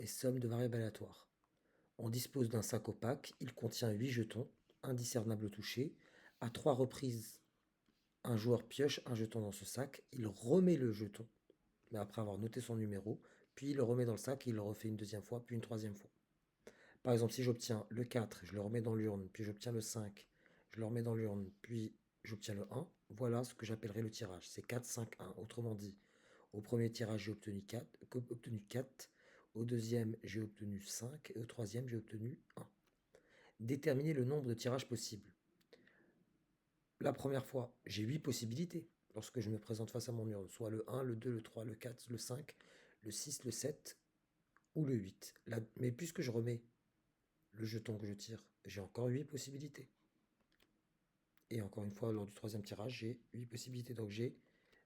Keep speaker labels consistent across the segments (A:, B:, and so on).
A: et somme de variables aléatoires. On dispose d'un sac opaque, il contient 8 jetons, indiscernables au toucher. À 3 reprises, un joueur pioche un jeton dans ce sac, il remet le jeton, mais après avoir noté son numéro, puis il le remet dans le sac et il le refait une deuxième fois, puis une troisième fois. Par exemple, si j'obtiens le 4, je le remets dans l'urne, puis j'obtiens le 5, je le remets dans l'urne, puis j'obtiens le 1, voilà ce que j'appellerai le tirage. C'est 4, 5, 1. Autrement dit, au premier tirage, j'ai obtenu 4, au deuxième, j'ai obtenu 5, et au troisième, j'ai obtenu 1. Déterminer le nombre de tirages possibles. La première fois, j'ai 8 possibilités lorsque je me présente face à mon urne, soit le 1, le 2, le 3, le 4, le 5, le 6, le 7 ou le 8. Mais puisque je remets le jeton que je tire, j'ai encore 8 possibilités. Et encore une fois, lors du troisième tirage, j'ai 8 possibilités. Donc j'ai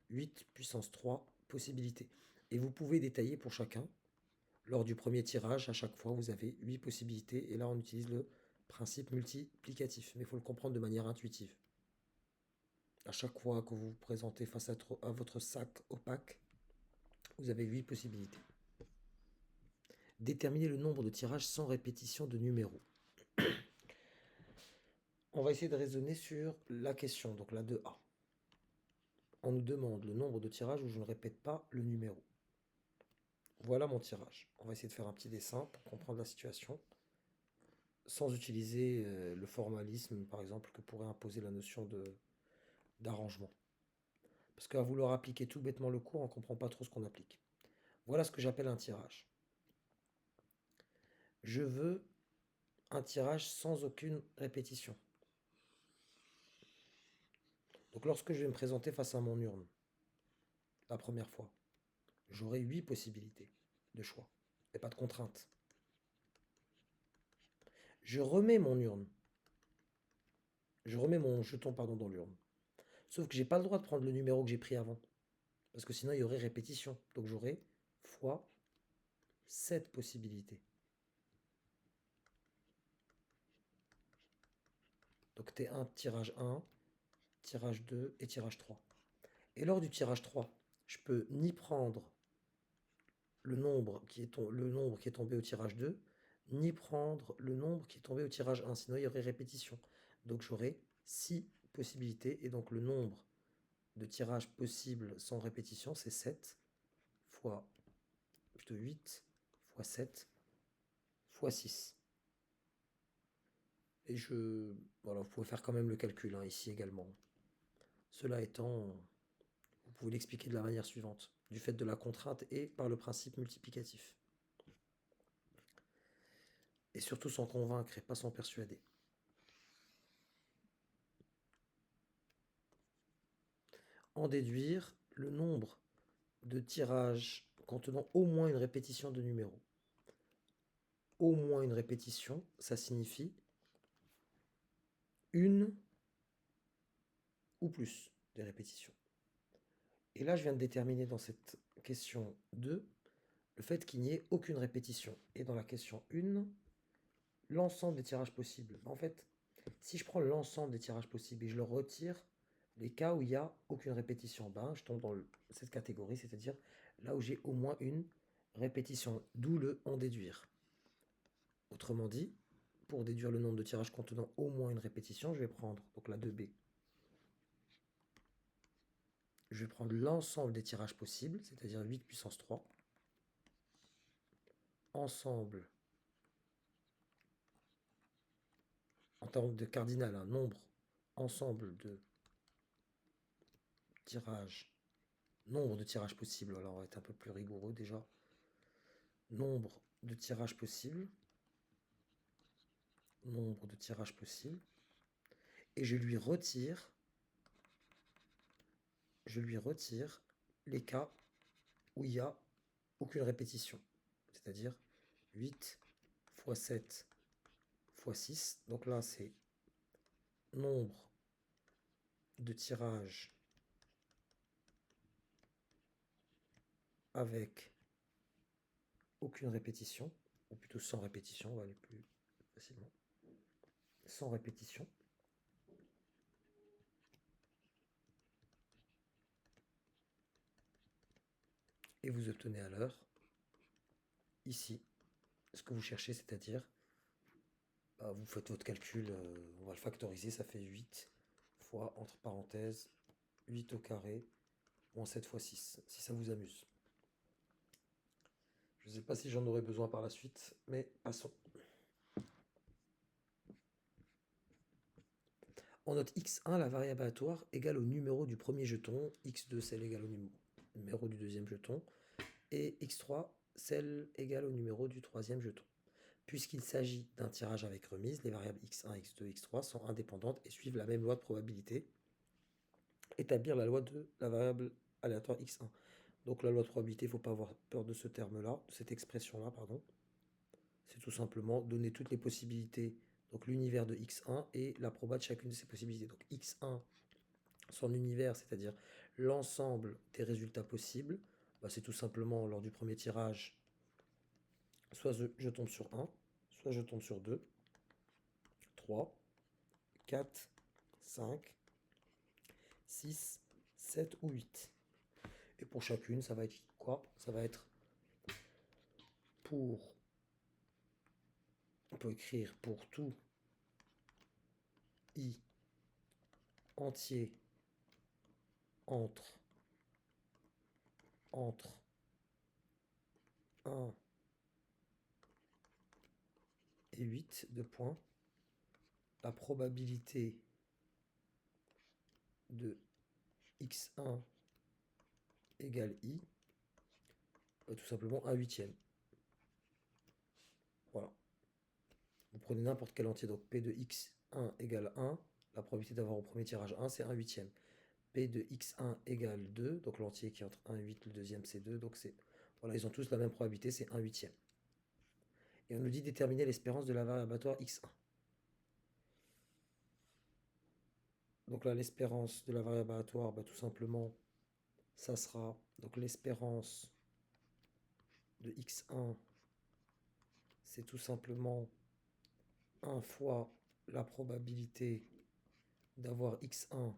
A: 8 puissance 3 possibilités. Et vous pouvez détailler pour chacun. Lors du premier tirage, à chaque fois, vous avez 8 possibilités. Et là, on utilise le principe multiplicatif. Mais il faut le comprendre de manière intuitive. À chaque fois que vous vous présentez face à votre sac opaque, vous avez 8 possibilités. Déterminer le nombre de tirages sans répétition de numéros. On va essayer de raisonner sur la question, donc la 2A. On nous demande le nombre de tirages où je ne répète pas le numéro. Voilà mon tirage. On va essayer de faire un petit dessin pour comprendre la situation, sans utiliser le formalisme, par exemple, que pourrait imposer la notion d'arrangement. Parce qu'à vouloir appliquer tout bêtement le cours, on ne comprend pas trop ce qu'on applique. Voilà ce que j'appelle un tirage. Je veux un tirage sans aucune répétition. Donc lorsque je vais me présenter face à mon urne, la première fois, j'aurai 8 possibilités de choix, et pas de contraintes. Je remets mon urne. Je remets mon jeton dans l'urne. Sauf que j'ai pas le droit de prendre le numéro que j'ai pris avant. Parce que sinon il y aurait répétition. Donc j'aurai fois 7 possibilités. Donc T1, tirage 1, tirage 2 et tirage 3. Et lors du tirage 3, je peux ni prendre le nombre qui est tombé au tirage 2, ni prendre le nombre qui est tombé au tirage 1. Sinon il y aurait répétition. Donc j'aurai 6 possibilités. Et donc le nombre de tirages possibles sans répétition, c'est 7 fois plutôt 8 fois 7 fois 6. Et voilà, vous pouvez faire quand même le calcul ici également. Cela étant, vous pouvez l'expliquer de la manière suivante, du fait de la contrainte et par le principe multiplicatif. Et surtout sans convaincre et pas sans persuader. En déduire le nombre de tirages contenant au moins une répétition de numéros. Au moins une répétition, ça signifie une ou plus des répétitions. Et là, je viens de déterminer dans cette question 2 le fait qu'il n'y ait aucune répétition. Et dans la question 1, l'ensemble des tirages possibles. En fait, si je prends l'ensemble des tirages possibles et je le retire, les cas où il n'y a aucune répétition, je tombe dans cette catégorie, c'est-à-dire là où j'ai au moins une répétition, d'où le en déduire. Autrement dit, pour déduire le nombre de tirages contenant au moins une répétition, je vais prendre donc la 2B. Je vais prendre l'ensemble des tirages possibles, c'est-à-dire 8 puissance 3, ensemble, en termes de cardinal, un nombre, ensemble de tirages, nombre de tirages possibles, alors on va être un peu plus rigoureux déjà, nombre de tirages possibles, nombre de tirages possibles, et je lui retire les cas où il n'y a aucune répétition, c'est-à-dire 8 fois 7 fois 6, donc là c'est nombre de tirages avec aucune répétition, ou plutôt sans répétition, on va aller plus facilement, sans répétition. Et vous obtenez alors, ici, ce que vous cherchez, c'est-à-dire, bah, vous faites votre calcul, on va le factoriser, ça fait 8 fois, entre parenthèses, 8 au carré, moins 7 fois 6, si ça vous amuse. Je ne sais pas si j'en aurai besoin par la suite, mais passons. On note x1, la variable aléatoire, égale au numéro du premier jeton, x2, celle égale au numéro du deuxième jeton, et x3, celle égale au numéro du troisième jeton. Puisqu'il s'agit d'un tirage avec remise, les variables x1, x2, x3 sont indépendantes et suivent la même loi de probabilité. Établir la loi de la variable aléatoire x1. Donc la loi de probabilité, il ne faut pas avoir peur de ce terme-là, de cette expression-là, pardon. C'est tout simplement donner toutes les possibilités, donc l'univers de x1 et la proba de chacune de ces possibilités. Donc x1, son univers, c'est-à-dire l'ensemble des résultats possibles, bah, c'est tout simplement lors du premier tirage, soit je tombe sur 1, soit je tombe sur 2, 3, 4, 5, 6, 7 ou 8. Et pour chacune, ça va être quoi? Ça va être pour... On peut écrire pour tout i entier entre 1 et 8 de points, la probabilité de x1 égale i, bah, tout simplement 1 huitième. Voilà. Vous prenez n'importe quel entier, donc p de x1 égale 1, la probabilité d'avoir au premier tirage 1, c'est 1 huitième. P de x1 égale 2, donc l'entier qui est entre 1 et 8, le deuxième c'est 2, donc c'est... Voilà, ils ont tous la même probabilité, c'est 1 huitième. Et on nous dit déterminer l'espérance de la variable aléatoire x1. Donc là, l'espérance de la variable aléatoire, bah, tout simplement, ça sera donc l'espérance de x1, c'est tout simplement 1 fois la probabilité d'avoir x1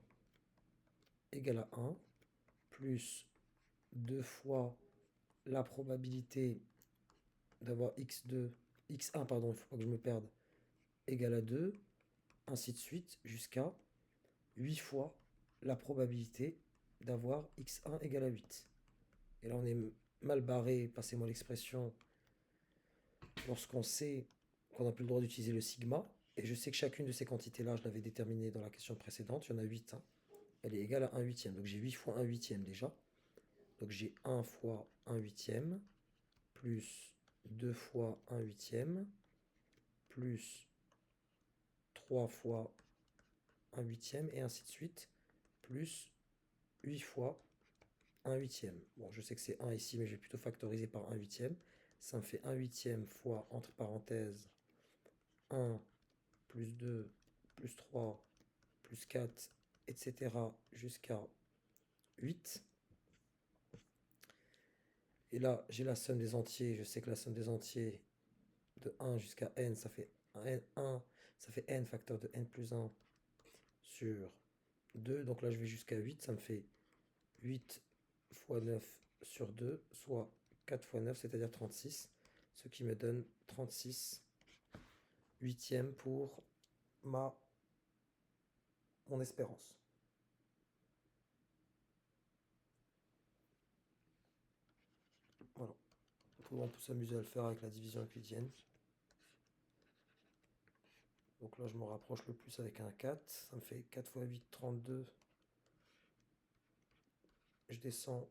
A: égale à 1, plus 2 fois la probabilité d'avoir x1, pardon, il ne faut pas que je me perde, égale à 2, ainsi de suite, jusqu'à 8 fois la probabilité d'avoir x1 égale à 8. Et là, on est mal barré, passez-moi l'expression, lorsqu'on sait qu'on n'a plus le droit d'utiliser le sigma. Et je sais que chacune de ces quantités-là, je l'avais déterminée dans la question précédente, il y en a 8. Hein. Elle est égale à 1 huitième. Donc j'ai 8 fois 1 huitième déjà. Donc j'ai 1 fois 1 huitième, plus 2 fois 1 huitième, plus 3 fois 1 huitième, et ainsi de suite, plus 8 fois 1 huitième. Bon, je sais que c'est 1 ici, mais je vais plutôt factoriser par 1 huitième. Ça me fait 1 huitième fois, entre parenthèses, 1 plus 2 plus 3 plus 4, etc. jusqu'à 8. Et là, j'ai la somme des entiers. Je sais que la somme des entiers de 1 jusqu'à n, ça fait 1, ça fait n facteur de n plus 1 sur 2. Donc là, je vais jusqu'à 8. Ça me fait 8 fois 9 sur 2, soit 4 fois 9, c'est-à-dire 36. Ce qui me donne 36 huitièmes pour mon espérance. Voilà. On peut s'amuser à le faire avec la division euclidienne. Donc là, je me rapproche le plus avec un 4. Ça me fait 4 fois 8, 32. Je descends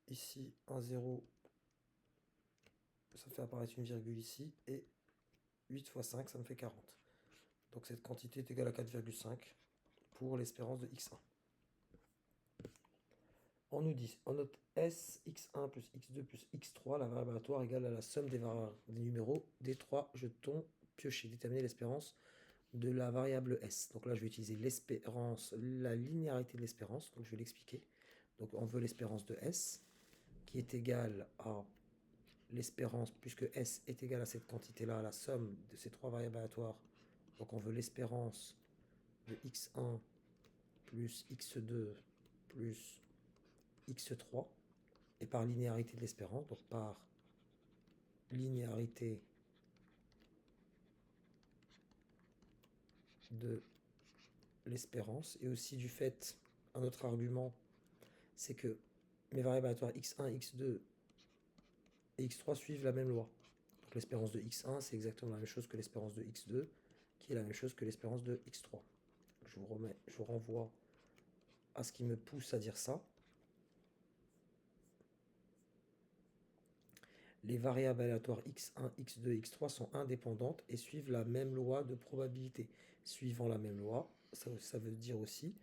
A: ici un 0. Ça fait apparaître une virgule ici. Et 8 fois 5, ça me fait 40. Donc cette quantité est égale à 4,5 pour l'espérance de x1. On nous dit, on note S, x1 plus x2 plus x3, la variable aléatoire égale à la somme des numéros des 3 jetons piochés. Déterminer l'espérance de la variable S. Donc là, je vais utiliser l'espérance, la linéarité de l'espérance. Donc je vais l'expliquer. Donc on veut l'espérance de S qui est égale à l'espérance, puisque S est égal à cette quantité-là, à la somme de ces trois variables aléatoires. Donc on veut l'espérance de x1 plus x2 plus x3. Et par linéarité de l'espérance, donc par linéarité de l'espérance, et aussi du fait, un autre argument, c'est que mes variables aléatoires x1, x2 et x3 suivent la même loi. Donc l'espérance de x1, c'est exactement la même chose que l'espérance de x2, qui est la même chose que l'espérance de x3. Je vous renvoie à ce qui me pousse à dire ça. Les variables aléatoires x1, x2 et x3 sont indépendantes et suivent la même loi de probabilité. Suivant la même loi, ça veut dire aussi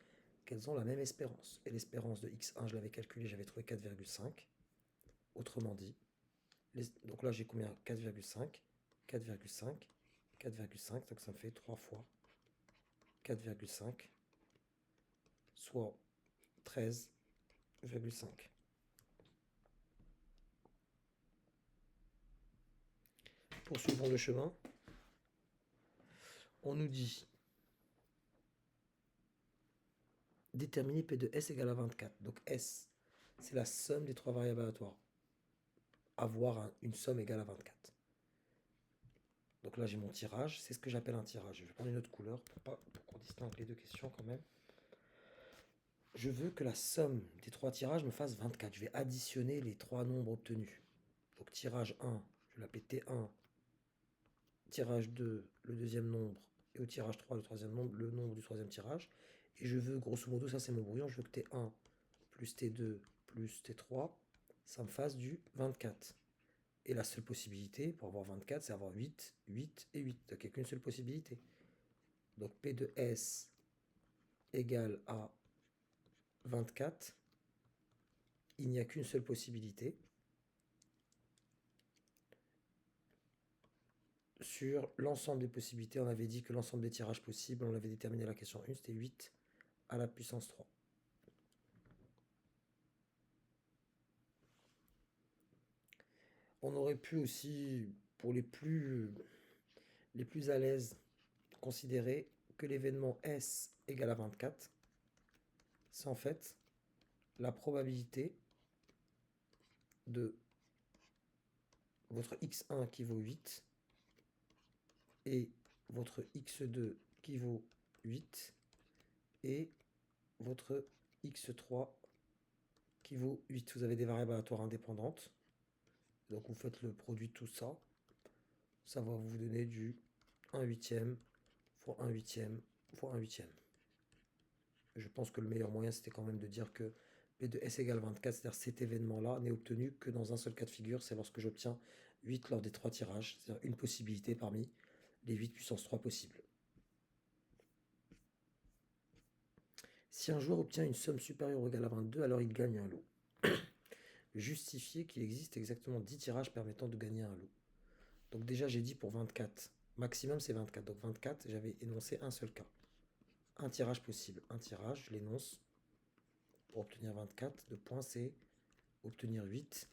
A: qu'elles ont la même espérance. Et l'espérance de x1, je l'avais calculé, j'avais trouvé 4,5. Autrement dit, donc là j'ai combien? 4,5, 4,5, 4,5, donc ça me fait 3 fois 4,5, soit 13,5. Poursuivons le chemin. On nous dit déterminer P de S égale à 24. Donc S, c'est la somme des trois variables aléatoires. Avoir une somme égale à 24. Donc là, j'ai mon tirage. C'est ce que j'appelle un tirage. Je vais prendre une autre couleur pour qu'on distingue les deux questions quand même. Je veux que la somme des trois tirages me fasse 24. Je vais additionner les trois nombres obtenus. Donc tirage 1, je vais l'appeler T1. Tirage 2, le deuxième nombre. Et au tirage 3, le troisième nombre, le nombre du troisième tirage. Et je veux, grosso modo, ça c'est mon brouillon, je veux que T1 plus T2 plus T3, ça me fasse du 24. Et la seule possibilité pour avoir 24, c'est avoir 8, 8 et 8. Donc il n'y a qu'une seule possibilité. Donc P de S égale à 24. Il n'y a qu'une seule possibilité. Sur l'ensemble des possibilités, on avait dit que l'ensemble des tirages possibles, on l'avait déterminé à la question 1, c'était 8 à la puissance 3. On aurait pu aussi, pour les plus à l'aise, considérer que l'événement S égale à 24, c'est en fait la probabilité de votre x1 qui vaut 8 et votre x2 qui vaut 8 et votre x3 qui vaut 8. Vous avez des variables aléatoires indépendantes. Donc vous faites le produit de tout ça. Ça va vous donner du 1 huitième fois 1 huitième fois 1 huitième. Je pense que le meilleur moyen, c'était quand même de dire que P de S égale 24, c'est-à-dire cet événement-là n'est obtenu que dans un seul cas de figure, c'est lorsque j'obtiens 8 lors des 3 tirages, c'est-à-dire une possibilité parmi les 8 puissance 3 possibles. Si un joueur obtient une somme supérieure ou égale à 22, alors il gagne un lot. Justifier qu'il existe exactement 10 tirages permettant de gagner un lot. Donc déjà, j'ai dit pour 24, maximum c'est 24. Donc 24, j'avais énoncé un seul cas. Un tirage possible. Un tirage, je l'énonce. Pour obtenir 24, le point c'est obtenir 8,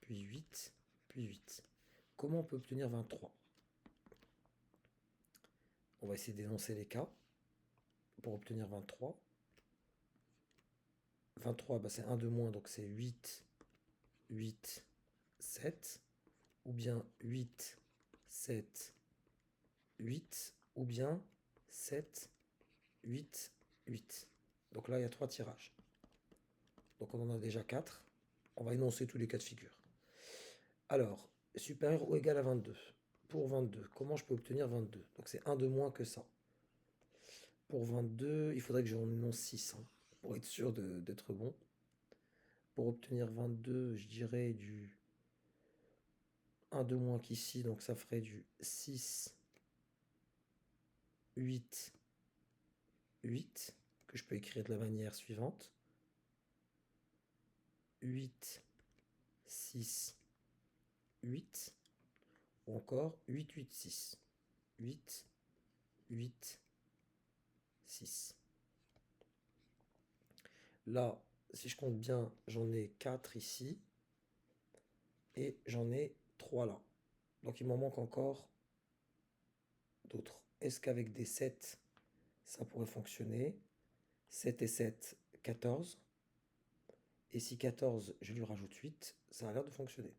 A: puis 8, puis 8. Comment on peut obtenir 23? On va essayer d'énoncer les cas. Pour obtenir 23, 23, bah c'est 1 de moins, donc c'est 8, 8, 7. Ou bien 8, 7, 8. Ou bien 7, 8, 8. Donc là, il y a 3 tirages. Donc on en a déjà 4. On va énoncer tous les cas de figure. Alors, supérieur ou égal à 22. Pour 22, comment je peux obtenir 22? Donc c'est 1 de moins que ça. Pour 22, il faudrait que j'en énonce 6, pour être sûr d'être bon. Pour obtenir 22, je dirais du 1 de moins qu'ici, donc ça ferait du 6, 8, 8, que je peux écrire de la manière suivante. 8, 6, 8, ou encore 8, 8, 6. 8, 8, 6. Là, si je compte bien, j'en ai 4 ici, et j'en ai 3 là. Donc il m'en manque encore d'autres. Est-ce qu'avec des 7, ça pourrait fonctionner? 7 et 7, 14. Et si 14, je lui rajoute 8, ça a l'air de fonctionner.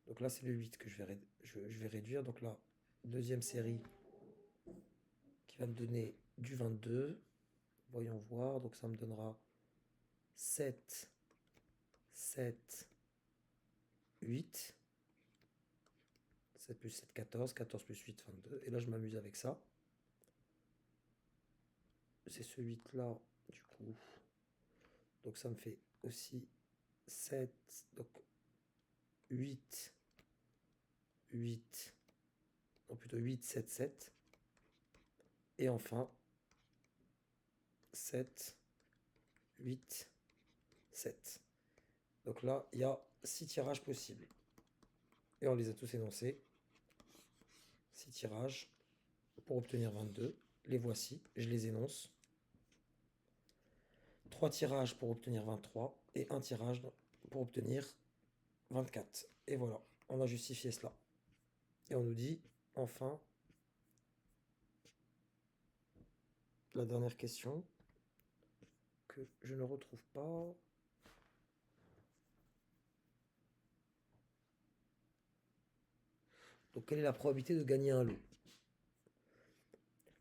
A: Donc là, c'est le 8 que je vais réduire. Donc là, deuxième série qui va me donner du 22. Voyons voir, donc ça me donnera 7, 7, 8. 7 plus 7, 14. 14 plus 8, 22. Et là, je m'amuse avec ça. C'est ce 8-là, du coup. Donc ça me fait aussi 7. Donc 8, 8. Non, plutôt 8, 7, 7. Et enfin, 7, 8, 7. Donc là, il y a 6 tirages possibles. Et on les a tous énoncés. 6 tirages pour obtenir 22. Les voici, je les énonce. 3 tirages pour obtenir 23 et un tirage pour obtenir 24. Et voilà, on a justifié cela. Et on nous dit, enfin, la dernière question que je ne retrouve pas. Donc, quelle est la probabilité de gagner un lot?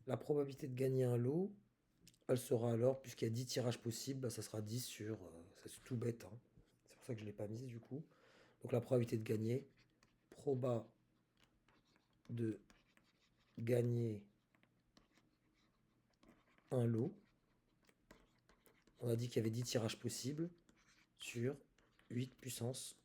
A: La probabilité de gagner un lot, elle sera alors, puisqu'il y a 10 tirages possibles, bah, ça sera 10 sur... c'est tout bête, hein. C'est pour ça que je ne l'ai pas mise du coup. Donc la probabilité de gagner, proba de gagner un lot. On a dit qu'il y avait 10 tirages possibles sur 8 puissance